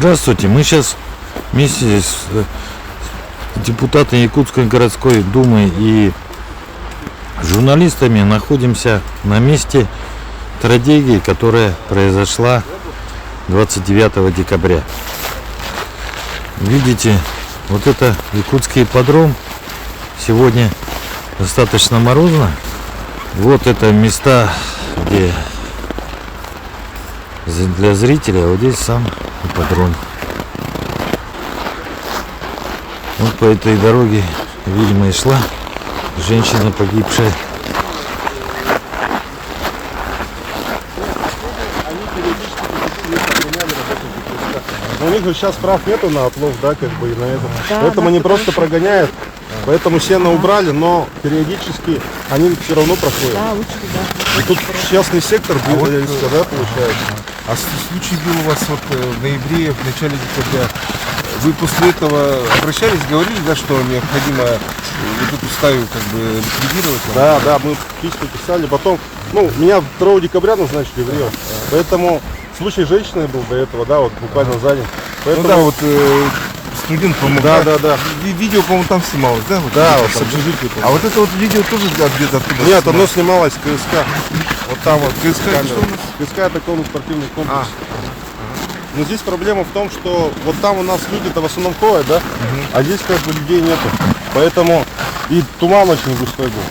Здравствуйте, мы сейчас вместе с депутатами Якутской городской думы и журналистами находимся на месте трагедии, которая произошла 29 декабря. Видите, вот это якутский ипподром. Сегодня достаточно морозно. Вот это места, где для зрителя, а вот здесь сам ипподром. Вот по этой дороге, видимо, и шла женщина погибшая. У них же сейчас прав нету на отлов, да, как бы и на это. Да, поэтому они просто прогоняют. Поэтому сено убрали, но периодически они все равно проходят. Да, лучше, да. И тут частный сектор, да, получается. А случай был у вас вот в ноябре, в начале декабря. Вы после этого обращались, говорили, да, что необходимо вот эту стаю как бы ликвидировать? Да, мы письма писали. Потом, меня 2 декабря назначили в Рио. Поэтому случай женщины был до этого, да, вот буквально за день. Поэтому... Ну да, вот студент, по-моему, Да. Видео, по-моему, там снималось, да? Вот, Да, вот с там. общежития. А вот это вот видео тоже где-то оттуда? Нет, оно снималось в КСК. Вот там вот. КСК, Камера. что у нас? КСК это конно-спортивный комплекс. Но здесь проблема в том, что вот там у нас люди-то в основном ходят, да? А здесь как бы людей нету. Поэтому и туман очень густой был.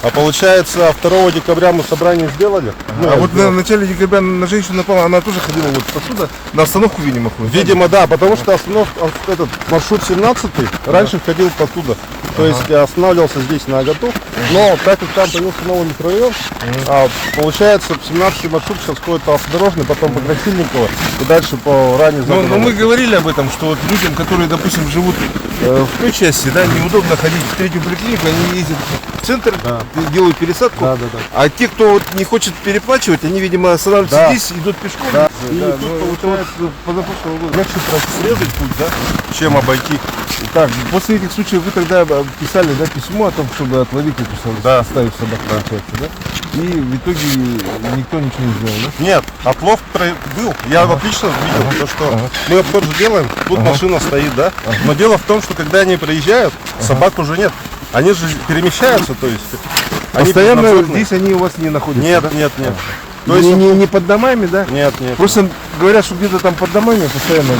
А получается, 2 декабря мы собрание сделали. А вот на начале декабря на женщину напала, она тоже ходила вот отсюда, на остановку, видимо, ходит. Видимо, да, потому что этот маршрут 17 раньше ходил посуда. То есть останавливался здесь на Агату. Но так как там появился новый микрорайон, получается 17 маршрут сейчас ходит по автодорожной, потом по Красильниково и дальше по ранней Но мы говорили об этом, что вот людям, которые, допустим, живут в той части, да, неудобно ходить в третью поликлинику, они ездят в центр, делают пересадку. Да. А те, кто вот не хочет переплачивать, они, видимо, останавливаются здесь, идут пешком. Да. И И тут тут получается позапрошлого года. легче срезать путь, да, чем обойти. Так, после этих случаев вы тогда писали, да, письмо о том, чтобы отловить эту стаю собак, получается, да? И в итоге никто ничего не сделал, да? Нет, отлов был. Я отлично видел, то, что мы обход же делаем, тут машина стоит, да? Но дело в том, что когда они проезжают, собак уже нет. Они же перемещаются, то есть. Они Постоянно безработные. здесь они у вас не находятся? Нет, да? нет. То есть, Не под домами, да? нет. Просто говорят, что где-то там под домами постоянно.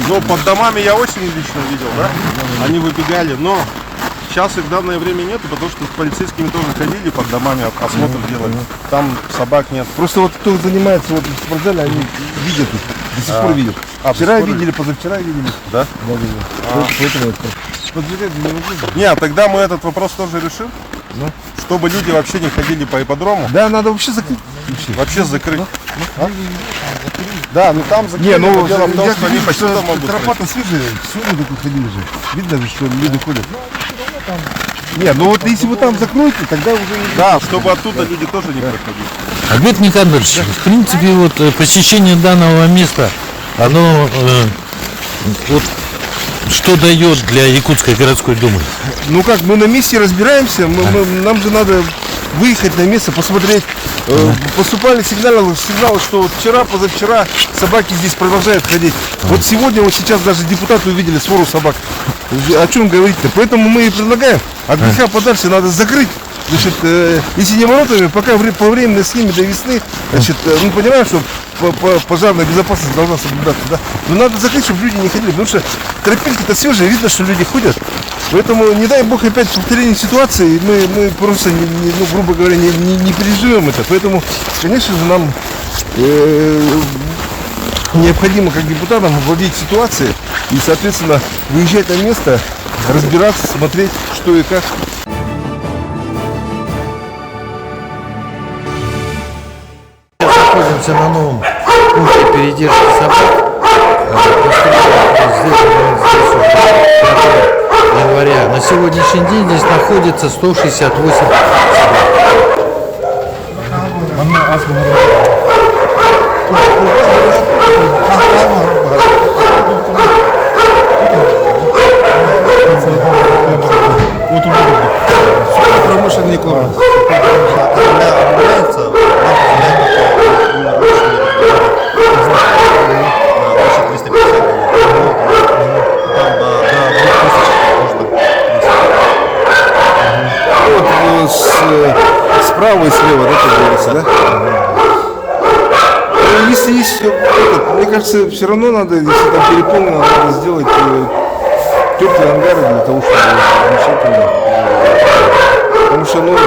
Ну, под домами я осенью лично видел, да? Они выбегали, но сейчас их в данное время нету, потому что с полицейскими тоже ходили под домами, осмотр делали. Там собак нет. Просто вот кто занимается вот в спортзале, они видят их, до сих пор видят. Вчера до сих пор видели, позавчера видели. Да? Да, видели. Поэтому это подбегать не возможно. Нет, тогда мы этот вопрос тоже решим. Ну. Чтобы люди вообще не ходили по ипподрому. Да, надо вообще закрыть. Вообще закрыть. Да, там закрыли. Не, ну дело в том, я что они вижу, почти что там могут. тропа-то свежие, сегодня только ходили же. Видно же, что люди ходят. Не, ну вот если вы там закроете, тогда уже не... Да, чтобы оттуда люди тоже не проходили. Альберт Никандрович, в принципе, вот посещение данного места, оно вот что дает для Якутской городской думы? Ну как, мы на месте разбираемся, нам же надо выехать на место, посмотреть. Поступали сигналы, что вот вчера, позавчера собаки здесь продолжают ходить. Вот сегодня, вот сейчас даже депутаты увидели свору собак. О чем говорить-то? Поэтому мы и предлагаем от греха подальше надо закрыть. Значит, если не воротами, пока по времени с ними до весны, значит, мы понимаем, что пожарная безопасность должна соблюдаться, да? Но надо закрыть, чтобы люди не ходили, потому что тропинки-то свежие, видно, что люди ходят. Поэтому, не дай бог, опять повторение ситуации, мы просто, грубо говоря, не переживем это. Поэтому, конечно же, нам необходимо, как депутатам, овладеть ситуацией и, соответственно, выезжать на место, разбираться, смотреть, что и как. Находимся на новом пункте передержки собак. Января. На сегодняшний день здесь находится 168 собак. Промышленный клуб. все равно надо, если там переполнено, надо сделать теплые ангары для того, чтобы замечательно. Потому что, ну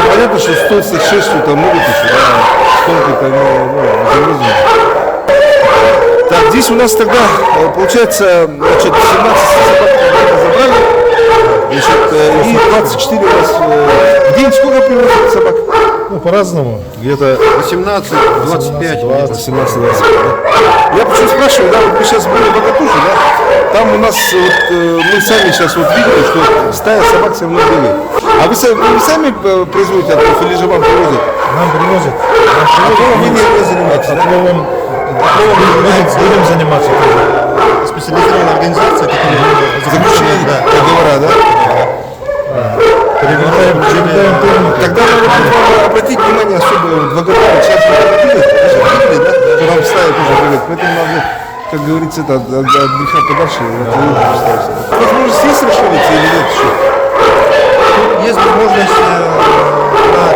понятно, что 106 там могут еще, да, столько-то завезено. Так, здесь у нас тогда, получается, значит, 17 собак забрали, значит, и 24 у нас в день сколько примерно собак? Ну, по-разному. Где-то 18, 25. 18, 25, да. Я почему спрашиваю, да, вот мы сейчас были в Агатуше, да, там у нас, вот, мы сами сейчас вот видели, что стая собак все равно были. А вы сами производите отлов или же вам привозят? нам привозят. Отловом вы не занимаетесь, да? Отловом будем заниматься тоже. Специализированная организация, которая Заключение договора, да? Приобретаем термики. Тогда надо обратить внимание особо в Агатуше. Сейчас вы видели, да? Что нам стая тоже говорит. Поэтому надо, как говорится, это от греха подальше. Возможность есть расшириться или нет еще? есть возможность на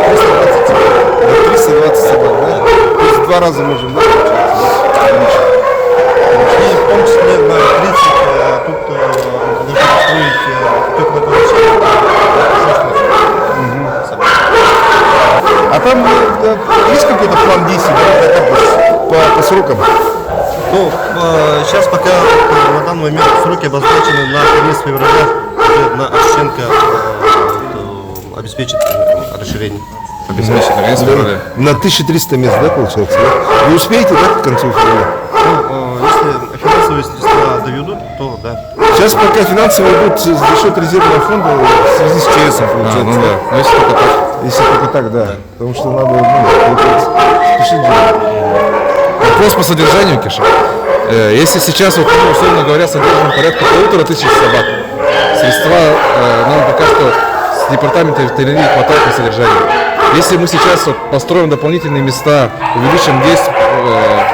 320 собак. На 320 собак, да? То есть в 2 раза можем, да? И в том числе на 30 тут должны построить теплое помещение. А там есть какой-то план действий, да, по срокам? Ну, сейчас пока на данный момент сроки обозначены на конец февраля, уже на Ощенко обеспечит расширение. Обеспечить наконец февраля. На 1300 мест, да, получается? Да? Вы успеете, да, к концу февраля? Ну, если финансовые средства доведут, то да. Сейчас пока финансово идут за счет резервного фонда в связи с ЧСом, получается. Ну да, но если только так. Если только так, да. Потому что надо, получается, спешить делать. Вопрос по содержанию, Киша. Если сейчас, вот, ну, условно говоря, содержим порядка 1500 собак, средства нам пока что с департамента ветеринарии хватает на содержание. Если мы сейчас вот, построим дополнительные места, увеличим 10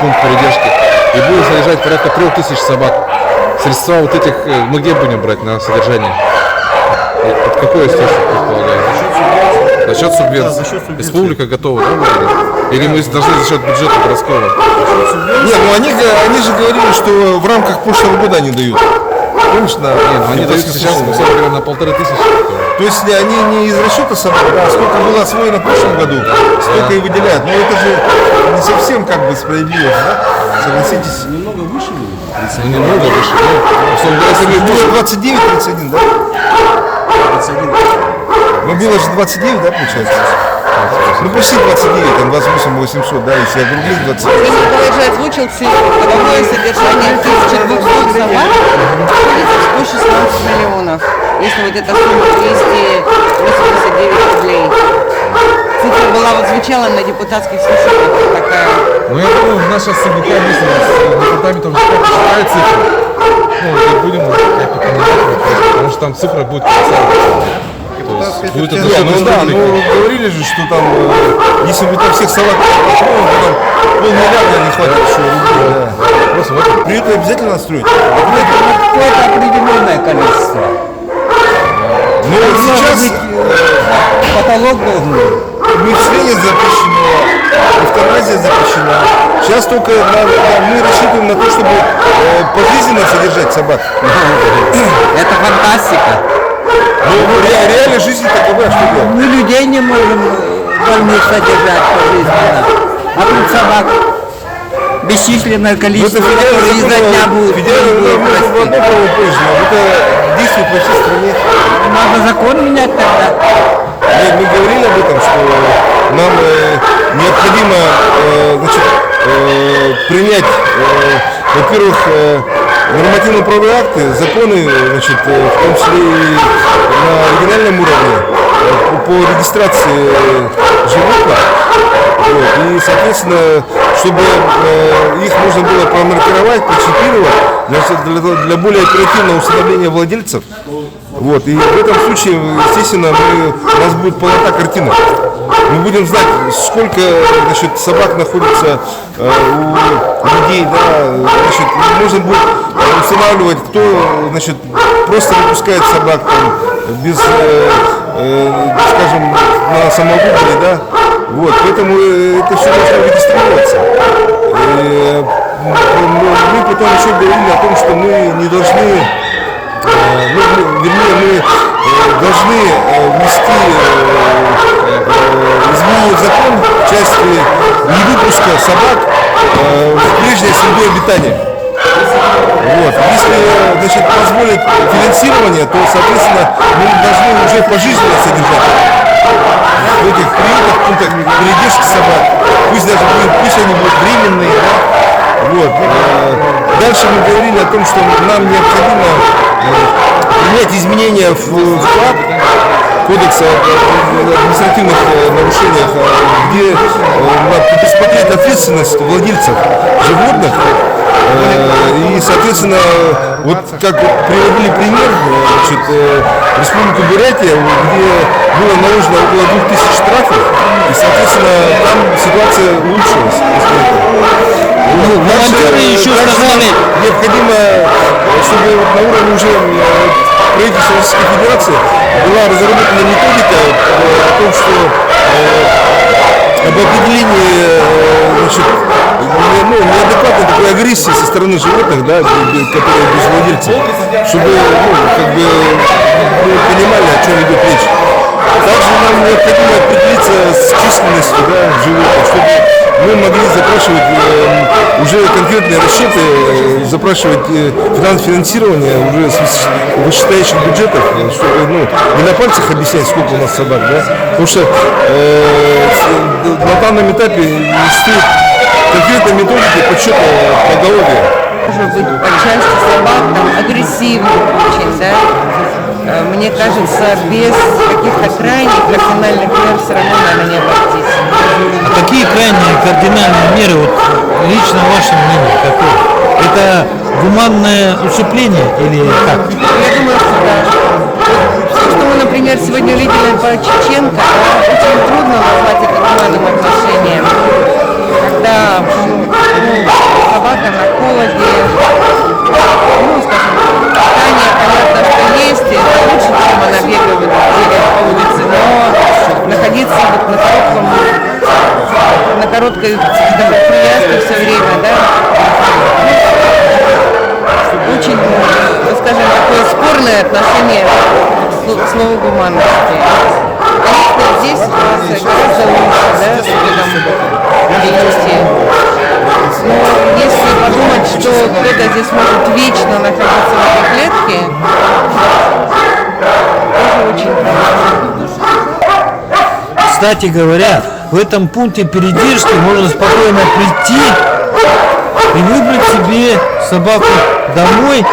пункт передержки и будем содержать порядка 3000 собак, средства вот этих мы где будем брать на содержание? От какой источник, предполагаю? За счет субвенции. Да, за счет субвенции. Республика готова, да, вроде? Или мы должны за счет бюджета городского? Не, ну они же говорили, что в рамках прошлого года они дают. Помнишь, на... Они дают сейчас, условно говоря, на 1500. То есть они не из расчета собак, а сколько было освоено в прошлом году, столько и выделяют. Но это же не совсем как бы справедливо, да? Согласитесь? Немного выше. Ну, немного выше, да? Условно говоря, если мы Было 29-31, да? 21. Ну, было же 29, да, получается? Ну, почти 29, там 28 800, да, если округлить 29. Николай же озвучил цифру. Годовое содержание 1200 собак обходится в 116 миллионов. Если вот эта сумма 289 рублей. Цифра была вот звучала на депутатских слушаниях такая. Ну, я думаю, наша СБК вместе с департаментом посчитает цифру. Ну, и будем потому что там цифра будет колоссальная. То есть будет это все Ну да, ну говорили же, что там, если бы там всех собак попробовал, то там полмиллиарда не хватит еще рублей. Да. Просто вот приюты обязательно строить. Какое-то определенное количество. Но сейчас Потолок должен быть. мышление запрещено, эвтаназия запрещена. Сейчас только мы рассчитываем на то, чтобы пожизненно содержать собак. Это фантастика. Ну, реальная жизнь такова, что делать? Мы людей не можем больных содержать пожизненно. А тут собак бесчисленное количество, которые изо дня будут расти. позже, но это действует во всей стране. Надо закон менять тогда. Мы говорили об этом, что нам необходимо принять, во-первых, нормативно-правовые акты, законы, значит, в том числе и на региональном уровне по регистрации животных. Вот, и, соответственно, чтобы их можно было промаркировать, причипировать для более оперативного установления владельцев. Вот, и в этом случае, естественно, у нас будет полнота картины. Мы будем знать, сколько, значит, собак находится у людей, да, значит, можно будет устанавливать, кто, значит, просто выпускает собак там, без, скажем, на самовыгуле, да. Вот, поэтому это все должно регистрироваться. мы потом еще говорили о том, что мы не должны, вернее, мы должны ввести изменить закон в части невыпуска собак в прежней среду обитания. Вот. Если, значит, позволить финансирование, то, соответственно, мы должны уже пожизненно содержать в этих приютах, пунктах передержки собак. Пусть даже пусть они будут временные, да? Вот. Дальше мы говорили о том, что нам необходимо принять изменения в КОАП, кодекса об административных нарушениях, где предусмотреть ответственность владельцев животных. И, соответственно, вот как приводили пример, значит, Республику Бурятия, где было наложено около 2000 штрафов, и, соответственно, там ситуация улучшилась после этого. Ну, волонтеры еще сказали, Необходимо, чтобы на уровне уже правительства Российской Федерации была разработана методика о том, что об определении, значит, неадекватной такой агрессии со стороны животных, да, которые без владельцев, чтобы мы понимали, о чем идет речь. Также нам необходимо определиться с численностью, да, животных, чтобы мы могли запрашивать уже конкретные расчеты, запрашивать финансирование уже с вышестоящих бюджетов, чтобы не на пальцах объяснять, сколько у нас собак, да? Потому что на данном этапе не существует конкретной методики подсчета поголовья. Может быть, по части собак там агрессивных очень, да? Мне кажется, без каких-то крайних кардинальных мер все равно, наверное, не обойтись. а какие крайние кардинальные меры, вот лично ваше мнение, какое? Это гуманное усыпление или как? Я думаю, что да. То, что мы, например, сегодня видели по Чеченко, очень трудно назвать это гуманным отношением. Когда собака на холоде, скажем, питание, понятно, что есть, и это лучше, чем она бегает по улице, но находиться вот на короткой привязке все время, да, очень, скажем, такое спорное отношение к слову гуманности. Конечно, здесь ситуация гораздо лучше, да, с видом личности. Но если подумать, что кто-то здесь может вечно находиться в этой клетке, тоже очень хорошо. Кстати говоря, в этом пункте передержки можно спокойно прийти и выбрать себе собаку домой